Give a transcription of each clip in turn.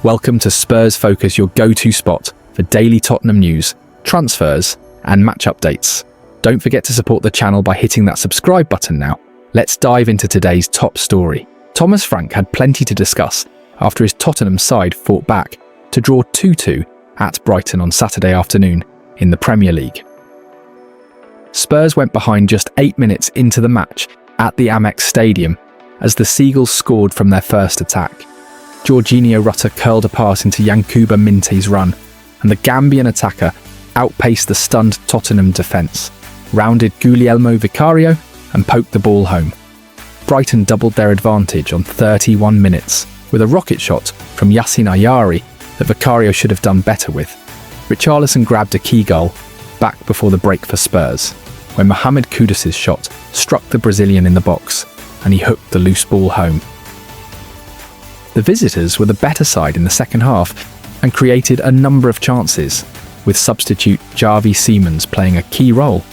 Welcome to Spurs Focus, your go-to spot for daily Tottenham news, transfers, and match updates. Don't forget to support the channel by hitting that subscribe button now. Let's dive into today's top story. Thomas Frank had plenty to discuss after his Tottenham side fought back to draw 2-2 at Brighton on Saturday afternoon in the Premier League. Spurs went behind just 8 minutes into the match at the Amex Stadium as the Seagulls scored from their first attack. Jorginho Rutter curled a pass into Yankuba Minte's run, and the Gambian attacker outpaced the stunned Tottenham defence, rounded Guglielmo Vicario and poked the ball home. Brighton doubled their advantage on 31 minutes with a rocket shot from Yacine Ayari that Vicario should have done better with. Richarlison grabbed a key goal back before the break for Spurs, when Mohamed Kudus's shot struck the Brazilian in the box and he hooked the loose ball home. The visitors were the better side in the second half and created a number of chances, with substitute Javi Simons playing a key role.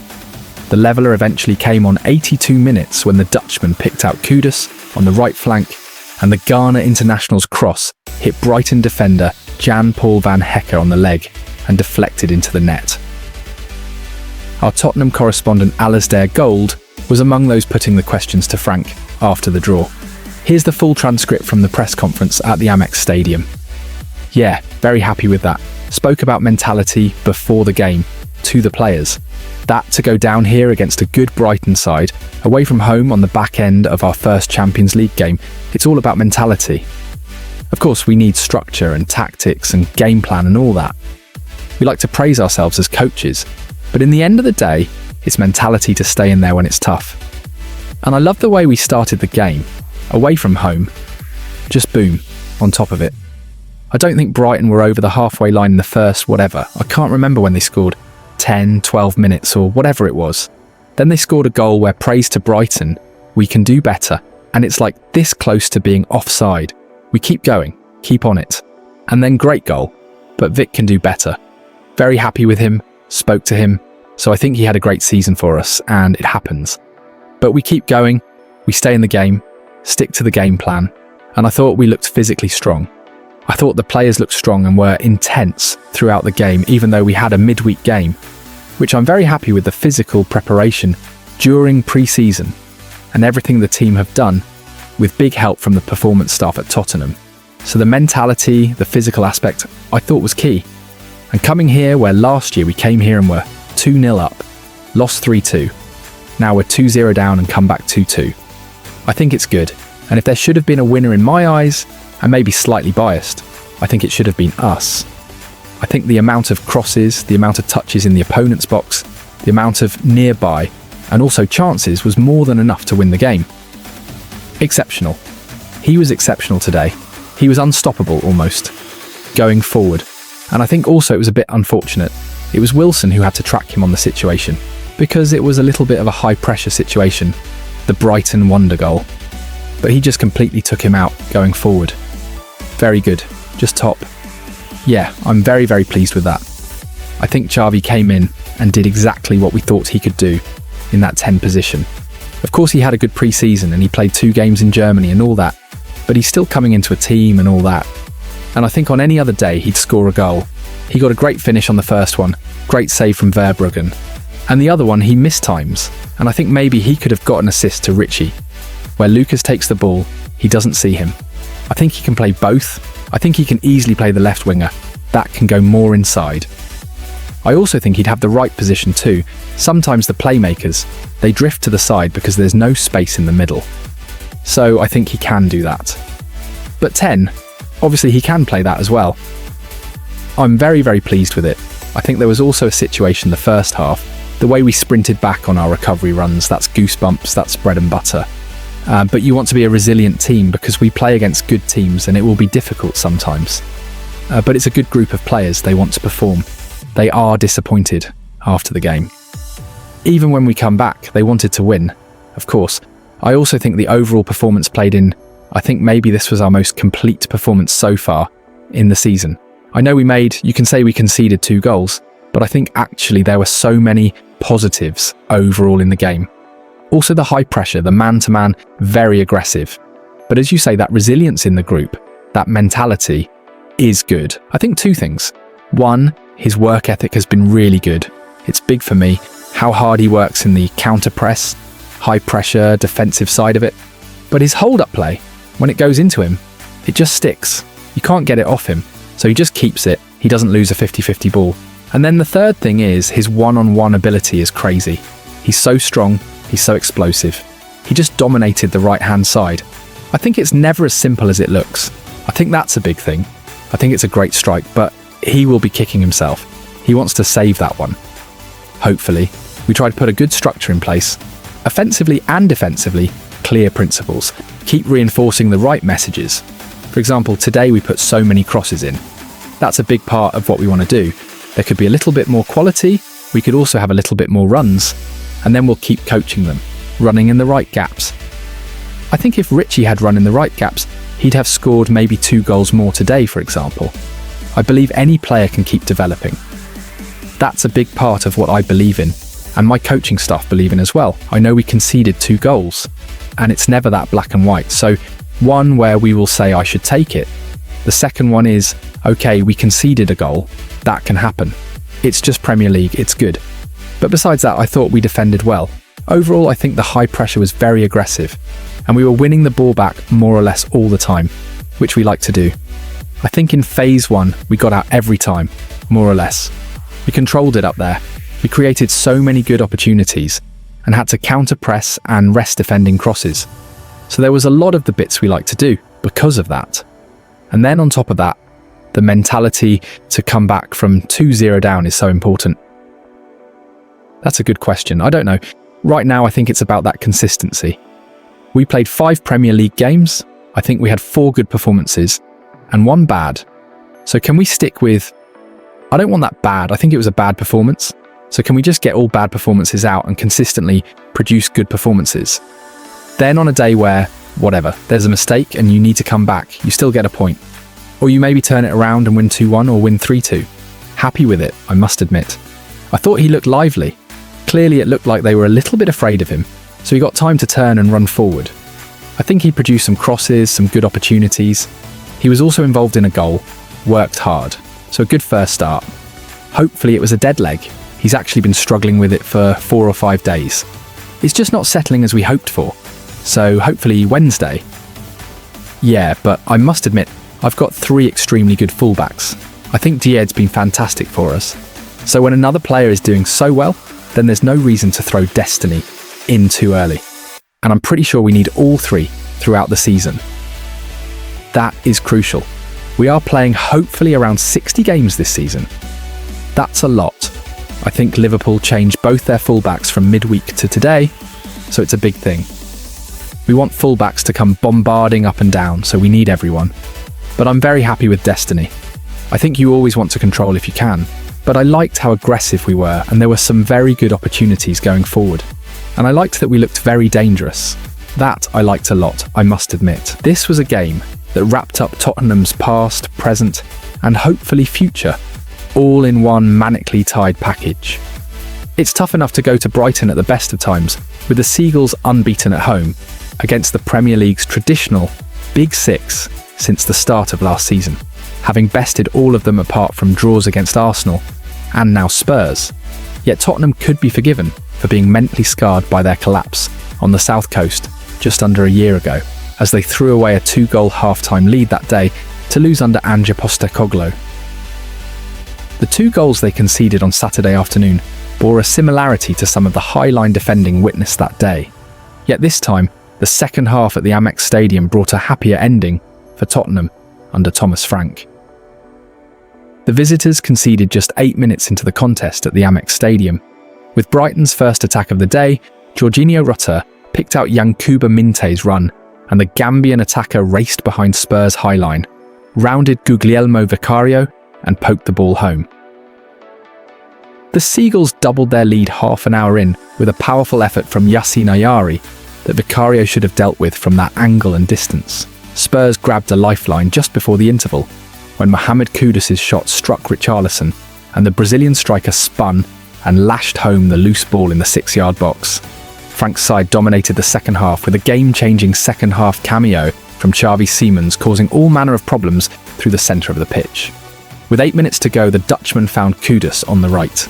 The leveller eventually came on 82 minutes when the Dutchman picked out Kudus on the right flank, and the Ghana international's cross hit Brighton defender Jan-Paul van Hecke on the leg and deflected into the net. Our Tottenham correspondent Alasdair Gold was among those putting the questions to Frank after the draw. Here's the full transcript from the press conference at the Amex Stadium. Yeah, very happy with that. Spoke about mentality before the game to the players. That to go down here against a good Brighton side, away from home on the back end of our first Champions League game, it's all about mentality. Of course, we need structure and tactics and game plan and all that. We like to praise ourselves as coaches, but in the end of the day, it's mentality to stay in there when it's tough. And I love the way we started the game. Away from home, just boom, on top of it. I don't think Brighton were over the halfway line in the first whatever. I can't remember when they scored 10, 12 minutes or whatever it was. Then they scored a goal where praise to Brighton, we can do better, and it's like this close to being offside. We keep going, keep on it. And then great goal, but Vic can do better. Very happy with him, spoke to him, so I think he had a great season for us, and it happens. But we keep going, we stay in the game, stick to the game plan, and I thought we looked physically strong. I thought the players looked strong and were intense throughout the game, even though we had a midweek game, which I'm very happy with the physical preparation during pre-season and everything the team have done with big help from the performance staff at Tottenham. So the mentality, the physical aspect, I thought was key. And coming here where last year we came here and were 2-0 up, lost 3-2, now we're 2-0 down and come back 2-2. I think it's good, and if there should have been a winner in my eyes, and maybe slightly biased, I think it should have been us. I think the amount of crosses, the amount of touches in the opponent's box, the amount of nearby, and also chances was more than enough to win the game. Exceptional. He was exceptional today. He was unstoppable almost, going forward. And I think also it was a bit unfortunate. It was Wilson who had to track him on the situation, because it was a little bit of a high-pressure situation, the Brighton wonder goal. But he just completely took him out going forward. Very good, just top. Yeah, I'm very, very pleased with that. I think Xavi came in and did exactly what we thought he could do in that 10 position. Of course, he had a good pre-season and he played 2 games in Germany and all that, but he's still coming into a team and all that. And I think on any other day, he'd score a goal. He got a great finish on the first one, great save from Verbruggen. And the other one, he missed times, and I think maybe he could have got an assist to Richie. Where Lucas takes the ball, he doesn't see him. I think he can play both. I think he can easily play the left winger. That can go more inside. I also think he'd have the right position too. Sometimes the playmakers, they drift to the side because there's no space in the middle. So I think he can do that. But 10, obviously he can play that as well. I'm very, very pleased with it. I think there was also a situation the first half, the way we sprinted back on our recovery runs, that's goosebumps, that's bread and butter. But you want to be a resilient team because we play against good teams and it will be difficult sometimes. But it's a good group of players, they want to perform. They are disappointed after the game. Even when we come back, they wanted to win, of course. I also think the overall performance played in, I think maybe this was our most complete performance so far in the season. I know you can say we conceded 2 goals, but I think actually there were so many positives overall in the game. Also the high pressure, the man-to-man, very aggressive. But as you say, that resilience in the group, that mentality, is good? I think two things. One, his work ethic has been really good. It's big for me, how hard he works in the counter press, high pressure, defensive side of it. But his hold-up play, when it goes into him, it just sticks. You can't get it off him, so he just keeps it. He doesn't lose a 50-50 ball. And then the third thing is his one-on-one ability is crazy. He's so strong, he's so explosive. He just dominated the right-hand side. I think it's never as simple as it looks. I think that's a big thing. I think it's a great strike, but he will be kicking himself. He wants to save that one. Hopefully, we try to put a good structure in place. Offensively and defensively, clear principles. Keep reinforcing the right messages. For example, today we put so many crosses in. That's a big part of what we want to do. There could be a little bit more quality, we could also have a little bit more runs, and then we'll keep coaching them, running in the right gaps. I think if Richie had run in the right gaps, he'd have scored maybe 2 goals more today, for example. I believe any player can keep developing. That's a big part of what I believe in, and my coaching staff believe in as well. I know we conceded 2 goals, and it's never that black and white. So one where we will say I should take it. The second one is, okay, we conceded a goal. That can happen. It's just Premier League, it's good. But besides that, I thought we defended well. Overall, I think the high pressure was very aggressive, and we were winning the ball back more or less all the time, which we like to do. I think in phase 1, we got out every time, more or less. We controlled it up there. We created so many good opportunities and had to counter press and rest defending crosses. So there was a lot of the bits we like to do because of that. And then on top of that, the mentality to come back from 2-0 down is so important. That's a good question. I don't know. Right now, I think it's about that consistency. We played 5 Premier League games. I think we had 4 good performances and 1 bad. So can we stick with, I don't want that bad. I think it was a bad performance. So can we just get all bad performances out and consistently produce good performances? Then on a day where, whatever, there's a mistake and you need to come back, you still get a point. Or you maybe turn it around and win 2-1 or win 3-2. Happy with it, I must admit. I thought he looked lively. Clearly it looked like they were a little bit afraid of him, so he got time to turn and run forward. I think he produced some crosses, some good opportunities. He was also involved in a goal, worked hard, so a good first start. Hopefully it was a dead leg. He's actually been struggling with it for 4 or 5 days. It's just not settling as we hoped for. So hopefully Wednesday. Yeah, but I must admit, I've got 3 extremely good fullbacks. I think Died's been fantastic for us. So when another player is doing so well, then there's no reason to throw Destiny in too early. And I'm pretty sure we need all 3 throughout the season. That is crucial. We are playing hopefully around 60 games this season. That's a lot. I think Liverpool changed both their fullbacks from midweek to today, so it's a big thing. We want fullbacks to come bombarding up and down, so we need everyone. But I'm very happy with Destiny. I think you always want to control if you can, but I liked how aggressive we were, and there were some very good opportunities going forward. And I liked that we looked very dangerous. That I liked a lot, I must admit. This was a game that wrapped up Tottenham's past, present, and hopefully future, all in one manically tied package. It's tough enough to go to Brighton at the best of times, with the Seagulls unbeaten at home, against the Premier League's traditional Big Six since the start of last season, having bested all of them apart from draws against Arsenal and now Spurs. Yet Tottenham could be forgiven for being mentally scarred by their collapse on the South Coast just under a year ago, as they threw away a 2-goal half-time lead that day to lose under Ange Postecoglou. The 2 goals they conceded on Saturday afternoon bore a similarity to some of the high-line defending witnessed that day. Yet this time, the second half at the Amex Stadium brought a happier ending for Tottenham under Thomas Frank. The visitors conceded just 8 minutes into the contest at the Amex Stadium. With Brighton's first attack of the day, Jorginho Rutter picked out Yankuba Minte's run, and the Gambian attacker raced behind Spurs' high line, rounded Guglielmo Vicario, and poked the ball home. The Seagulls doubled their lead half an hour in with a powerful effort from Yassin Ayari that Vicario should have dealt with from that angle and distance. Spurs grabbed a lifeline just before the interval, when Mohamed Kudus' shot struck Richarlison, and the Brazilian striker spun and lashed home the loose ball in the 6-yard box. Frank's side dominated the second half with a game-changing second-half cameo from Xavi Simons, causing all manner of problems through the centre of the pitch. With 8 minutes to go, the Dutchman found Kudus on the right.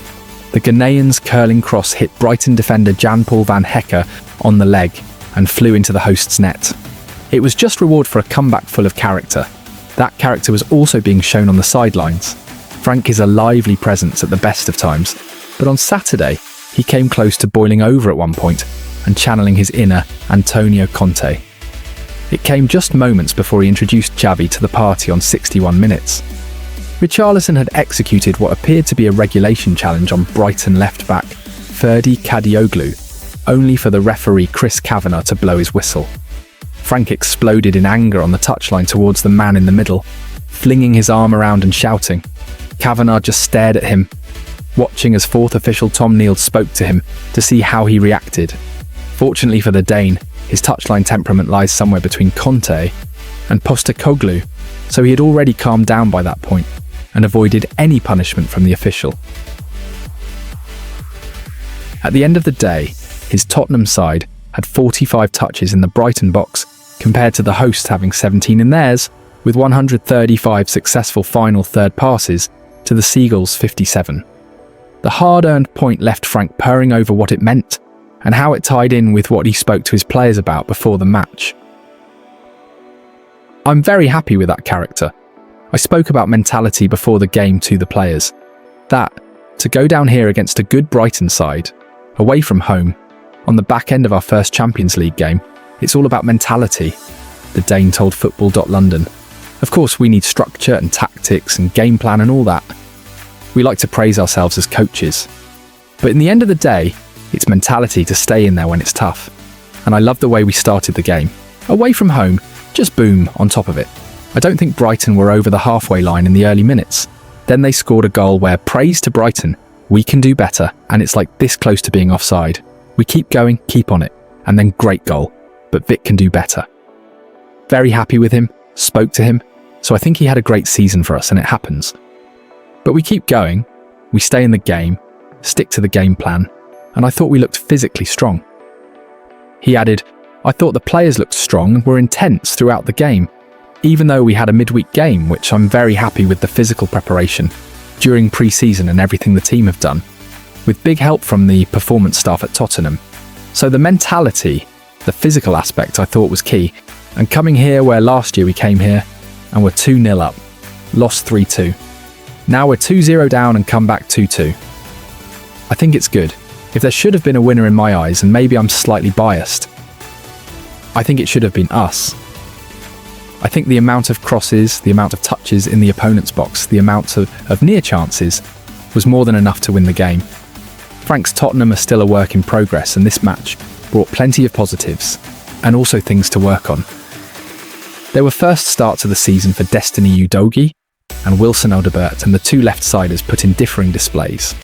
The Ghanaian's curling cross hit Brighton defender Jan-Paul van Hecke on the leg and flew into the host's net. It was just reward for a comeback full of character. That character was also being shown on the sidelines. Frank is a lively presence at the best of times, but on Saturday, he came close to boiling over at one point and channeling his inner Antonio Conte. It came just moments before he introduced Xavi to the party on 61 minutes. Richarlison had executed what appeared to be a regulation challenge on Brighton left-back Ferdi Kadioglu, only for the referee Chris Kavanagh to blow his whistle. Frank exploded in anger on the touchline towards the man in the middle, flinging his arm around and shouting. Kavanagh just stared at him, watching as fourth official Tom Neal spoke to him to see how he reacted. Fortunately for the Dane, his touchline temperament lies somewhere between Conte and Postecoglou, so he had already calmed down by that point and avoided any punishment from the official. At the end of the day, his Tottenham side had 45 touches in the Brighton box compared to the hosts having 17 in theirs, with 135 successful final third passes to the Seagulls' 57. The hard-earned point left Frank purring over what it meant and how it tied in with what he spoke to his players about before the match. I'm very happy with that character. I spoke about mentality before the game to the players. That, to go down here against a good Brighton side, away from home, on the back end of our first Champions League game, it's all about mentality, the Dane told Football.London. Of course, we need structure and tactics and game plan and all that. We like to praise ourselves as coaches. But in the end of the day, it's mentality to stay in there when it's tough. And I love the way we started the game. Away from home, just boom on top of it. I don't think Brighton were over the halfway line in the early minutes. Then they scored a goal where, praise to Brighton, we can do better, and it's like this close to being offside. We keep going, keep on it, and then great goal, but Vic can do better. Very happy with him, spoke to him, so I think he had a great season for us, and it happens. But we keep going, we stay in the game, stick to the game plan, and I thought we looked physically strong. He added, I thought the players looked strong and were intense throughout the game, even though we had a midweek game, which I'm very happy with the physical preparation during pre-season and everything the team have done, with big help from the performance staff at Tottenham. So the mentality, the physical aspect I thought was key, and coming here where last year we came here and were 2-0 up, lost 3-2. Now we're 2-0 down and come back 2-2. I think it's good. If there should have been a winner in my eyes, and maybe I'm slightly biased, I think it should have been us. I think the amount of crosses, the amount of touches in the opponent's box, the amount of near chances was more than enough to win the game. Frank's Tottenham are still a work in progress, and this match brought plenty of positives and also things to work on. There were first starts of the season for Destiny Udogie and Wilson Odobert, and the two left-siders put in differing displays.